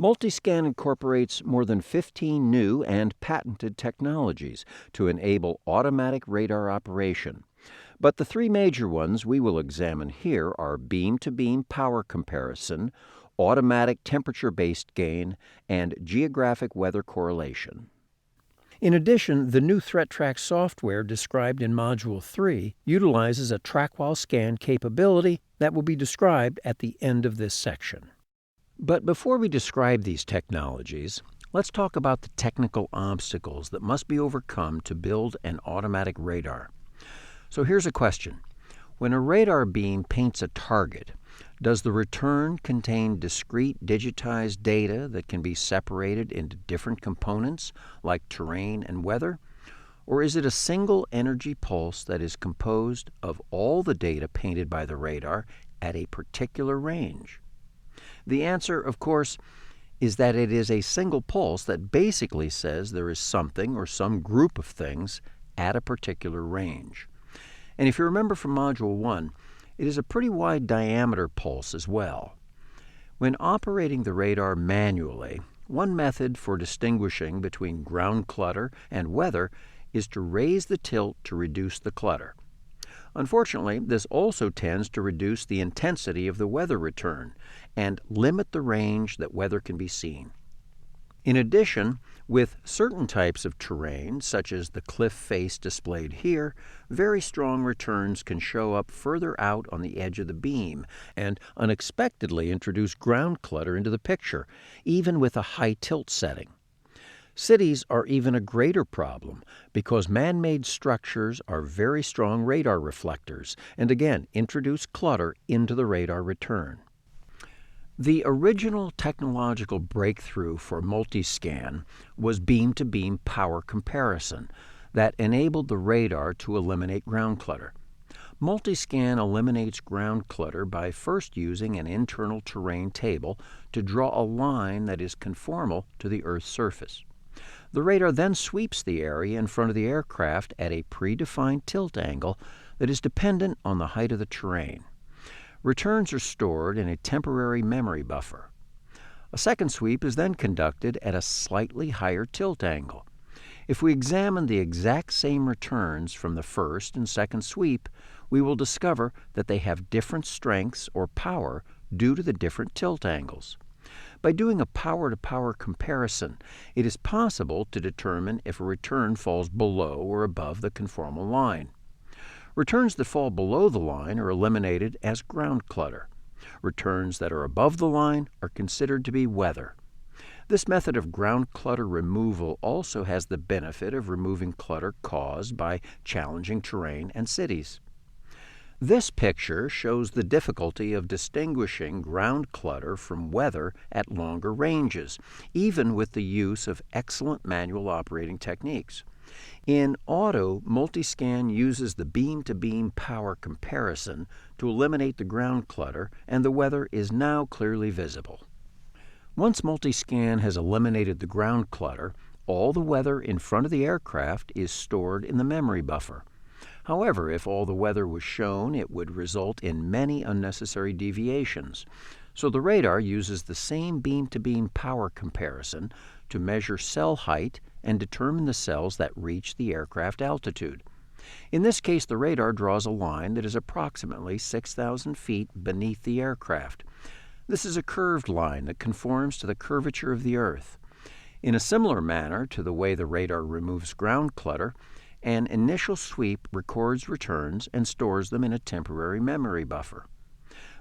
MultiScan incorporates more than 15 new and patented technologies to enable automatic radar operation. But the three major ones we will examine here are beam-to-beam power comparison, automatic temperature-based gain, and geographic weather correlation. In addition, the new ThreatTrack software described in Module 3 utilizes a track-while-scan capability that will be described at the end of this section. But before we describe these technologies, let's talk about the technical obstacles that must be overcome to build an automatic radar. So here's a question. When a radar beam paints a target, does the return contain discrete digitized data that can be separated into different components, like terrain and weather? Or is it a single energy pulse that is composed of all the data painted by the radar at a particular range? The answer, of course, is that it is a single pulse that basically says there is something or some group of things at a particular range. And if you remember from Module 1, it is a pretty wide diameter pulse as well. When operating the radar manually, one method for distinguishing between ground clutter and weather is to raise the tilt to reduce the clutter. Unfortunately, this also tends to reduce the intensity of the weather return and limit the range that weather can be seen. In addition, with certain types of terrain, such as the cliff face displayed here, very strong returns can show up further out on the edge of the beam and unexpectedly introduce ground clutter into the picture, even with a high tilt setting. Cities are even a greater problem because man-made structures are very strong radar reflectors and again introduce clutter into the radar return. The original technological breakthrough for MultiScan was beam-to-beam power comparison that enabled the radar to eliminate ground clutter. MultiScan eliminates ground clutter by first using an internal terrain table to draw a line that is conformal to the Earth's surface. The radar then sweeps the area in front of the aircraft at a predefined tilt angle that is dependent on the height of the terrain. Returns are stored in a temporary memory buffer. A second sweep is then conducted at a slightly higher tilt angle. If we examine the exact same returns from the first and second sweep, we will discover that they have different strengths or power due to the different tilt angles. By doing a power-to-power comparison, it is possible to determine if a return falls below or above the conformal line. Returns that fall below the line are eliminated as ground clutter. Returns that are above the line are considered to be weather. This method of ground clutter removal also has the benefit of removing clutter caused by challenging terrain and cities. This picture shows the difficulty of distinguishing ground clutter from weather at longer ranges, even with the use of excellent manual operating techniques. In auto, MultiScan uses the beam-to-beam power comparison to eliminate the ground clutter, and the weather is now clearly visible. Once MultiScan has eliminated the ground clutter, all the weather in front of the aircraft is stored in the memory buffer. However, if all the weather was shown, it would result in many unnecessary deviations. So the radar uses the same beam-to-beam power comparison to measure cell height and determine the cells that reach the aircraft altitude. In this case, the radar draws a line that is approximately 6,000 feet beneath the aircraft. This is a curved line that conforms to the curvature of the Earth. In a similar manner to the way the radar removes ground clutter, an initial sweep records returns and stores them in a temporary memory buffer.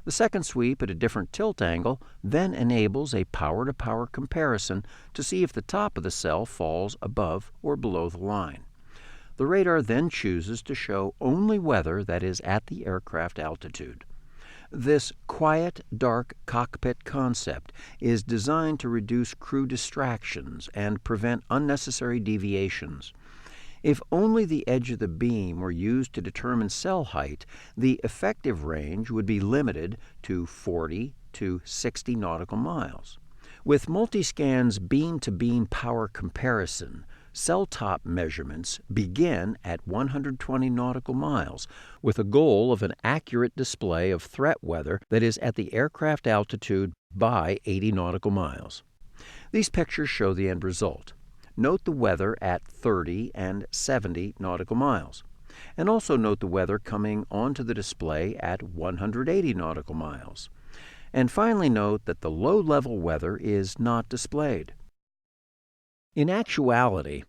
The second sweep at a different tilt angle then enables a power-to-power comparison to see if the top of the cell falls above or below the line. The radar then chooses to show only weather that is at the aircraft altitude. This quiet, dark cockpit concept is designed to reduce crew distractions and prevent unnecessary deviations. If only the edge of the beam were used to determine cell height, the effective range would be limited to 40 to 60 nautical miles. With MultiScan's beam-to-beam power comparison, cell top measurements begin at 120 nautical miles, with a goal of an accurate display of threat weather that is at the aircraft altitude by 80 nautical miles. These pictures show the end result. Note the weather at 30 and 70 nautical miles. And also note the weather coming onto the display at 180 nautical miles. And finally note that the low-level weather is not displayed. In actuality,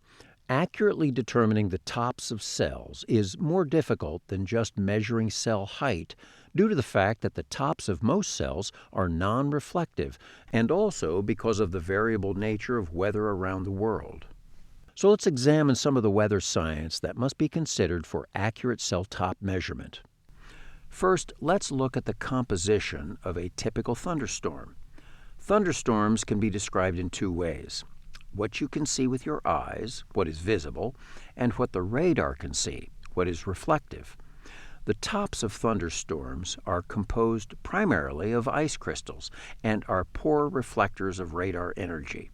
accurately determining the tops of cells is more difficult than just measuring cell height due to the fact that the tops of most cells are non-reflective and also because of the variable nature of weather around the world. So let's examine some of the weather science that must be considered for accurate cell top measurement. First, let's look at the composition of a typical thunderstorm. Thunderstorms can be described in two ways: what you can see with your eyes, what is visible, and what the radar can see, what is reflective. The tops of thunderstorms are composed primarily of ice crystals and are poor reflectors of radar energy.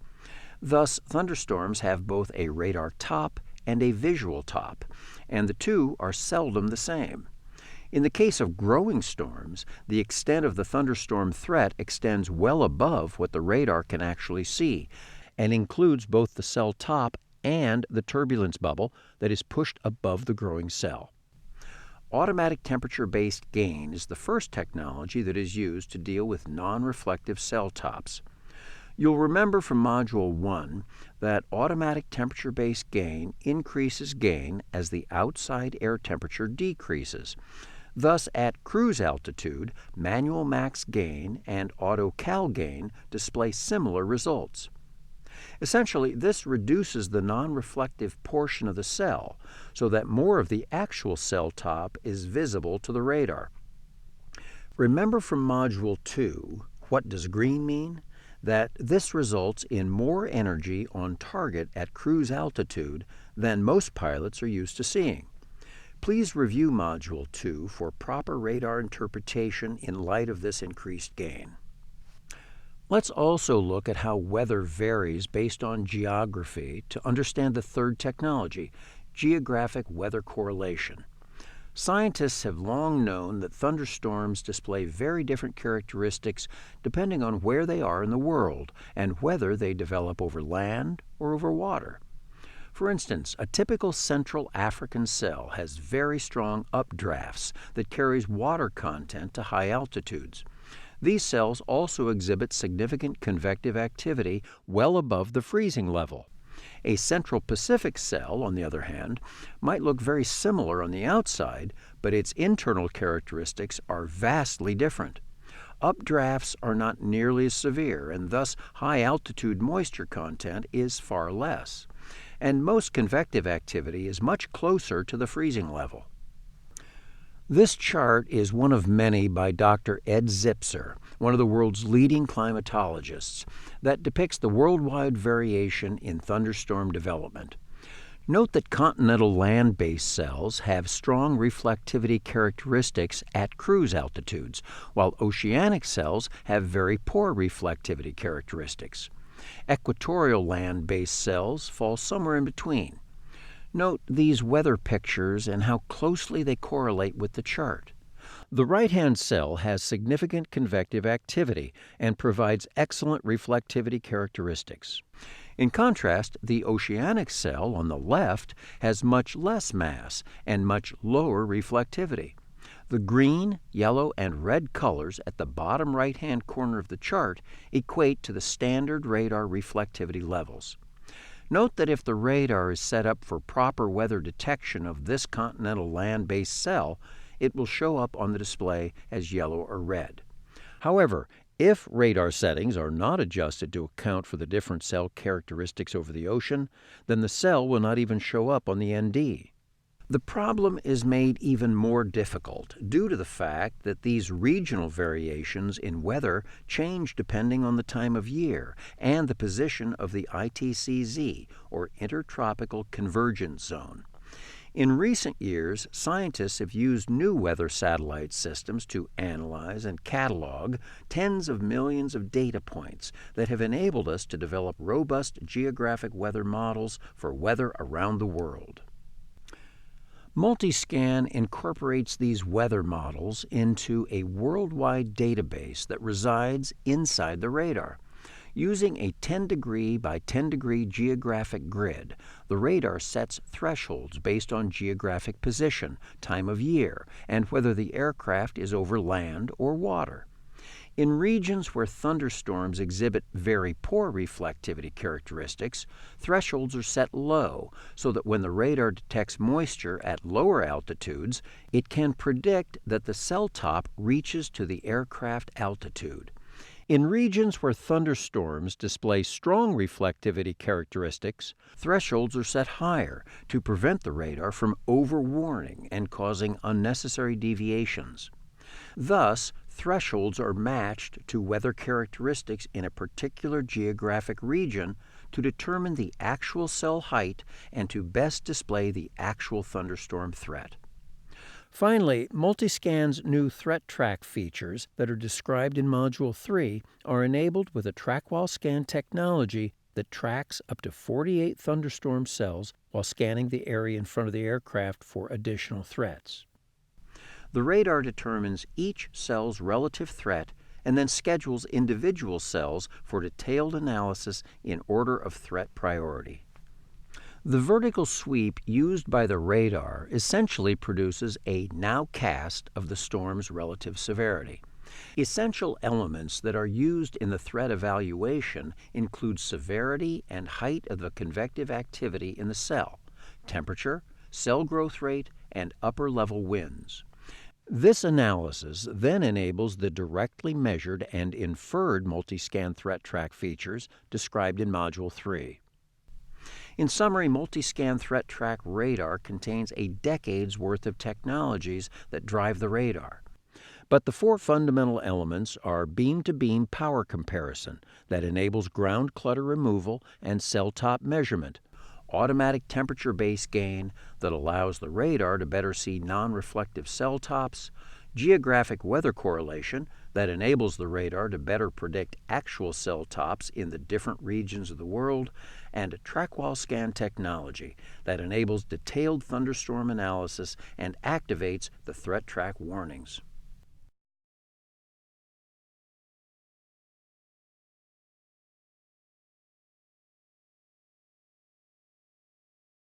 Thus, thunderstorms have both a radar top and a visual top, and the two are seldom the same. In the case of growing storms, the extent of the thunderstorm threat extends well above what the radar can actually see, and includes both the cell top and the turbulence bubble that is pushed above the growing cell. Automatic temperature-based gain is the first technology that is used to deal with non-reflective cell tops. You'll remember from Module 1 that automatic temperature-based gain increases gain as the outside air temperature decreases. Thus, at cruise altitude, manual max gain and auto cal gain display similar results. Essentially, this reduces the non-reflective portion of the cell so that more of the actual cell top is visible to the radar. Remember from Module 2, what does green mean? That this results in more energy on target at cruise altitude than most pilots are used to seeing. Please review Module 2 for proper radar interpretation in light of this increased gain. Let's also look at how weather varies based on geography to understand the third technology, geographic weather correlation. Scientists have long known that thunderstorms display very different characteristics depending on where they are in the world and whether they develop over land or over water. For instance, a typical Central African cell has very strong updrafts that carries water content to high altitudes. These cells also exhibit significant convective activity well above the freezing level. A Central Pacific cell, on the other hand, might look very similar on the outside, but its internal characteristics are vastly different. Updrafts are not nearly as severe, and thus high-altitude moisture content is far less. And most convective activity is much closer to the freezing level. This chart is one of many by Dr. Ed Zipser, one of the world's leading climatologists, that depicts the worldwide variation in thunderstorm development. Note that continental land-based cells have strong reflectivity characteristics at cruise altitudes, while oceanic cells have very poor reflectivity characteristics. Equatorial land-based cells fall somewhere in between. Note these weather pictures and how closely they correlate with the chart. The right-hand cell has significant convective activity and provides excellent reflectivity characteristics. In contrast, the oceanic cell on the left has much less mass and much lower reflectivity. The green, yellow, and red colors at the bottom right-hand corner of the chart equate to the standard radar reflectivity levels. Note that if the radar is set up for proper weather detection of this continental land-based cell, it will show up on the display as yellow or red. However, if radar settings are not adjusted to account for the different cell characteristics over the ocean, then the cell will not even show up on the ND. The problem is made even more difficult due to the fact that these regional variations in weather change depending on the time of year and the position of the ITCZ, or Intertropical Convergence Zone. In recent years, scientists have used new weather satellite systems to analyze and catalog tens of millions of data points that have enabled us to develop robust geographic weather models for weather around the world. MultiScan incorporates these weather models into a worldwide database that resides inside the radar. Using a 10-degree by 10-degree geographic grid, the radar sets thresholds based on geographic position, time of year, and whether the aircraft is over land or water. In regions where thunderstorms exhibit very poor reflectivity characteristics, thresholds are set low so that when the radar detects moisture at lower altitudes, it can predict that the cell top reaches to the aircraft altitude. In regions where thunderstorms display strong reflectivity characteristics, thresholds are set higher to prevent the radar from overwarning and causing unnecessary deviations. Thus, thresholds are matched to weather characteristics in a particular geographic region to determine the actual cell height and to best display the actual thunderstorm threat. Finally, MultiScan's new Threat Track features that are described in Module 3 are enabled with a track-while scan technology that tracks up to 48 thunderstorm cells while scanning the area in front of the aircraft for additional threats. The radar determines each cell's relative threat and then schedules individual cells for detailed analysis in order of threat priority. The vertical sweep used by the radar essentially produces a nowcast of the storm's relative severity. Essential elements that are used in the threat evaluation include severity and height of the convective activity in the cell, temperature, cell growth rate, and upper-level winds. This analysis then enables the directly measured and inferred MultiScan Threat Track features described in Module 3. In summary, MultiScan Threat Track radar contains a decade's worth of technologies that drive the radar. But the four fundamental elements are beam-to-beam power comparison that enables ground clutter removal and cell top measurement, automatic temperature base gain that allows the radar to better see non-reflective cell tops, geographic weather correlation that enables the radar to better predict actual cell tops in the different regions of the world, and track-while scan technology that enables detailed thunderstorm analysis and activates the threat track warnings.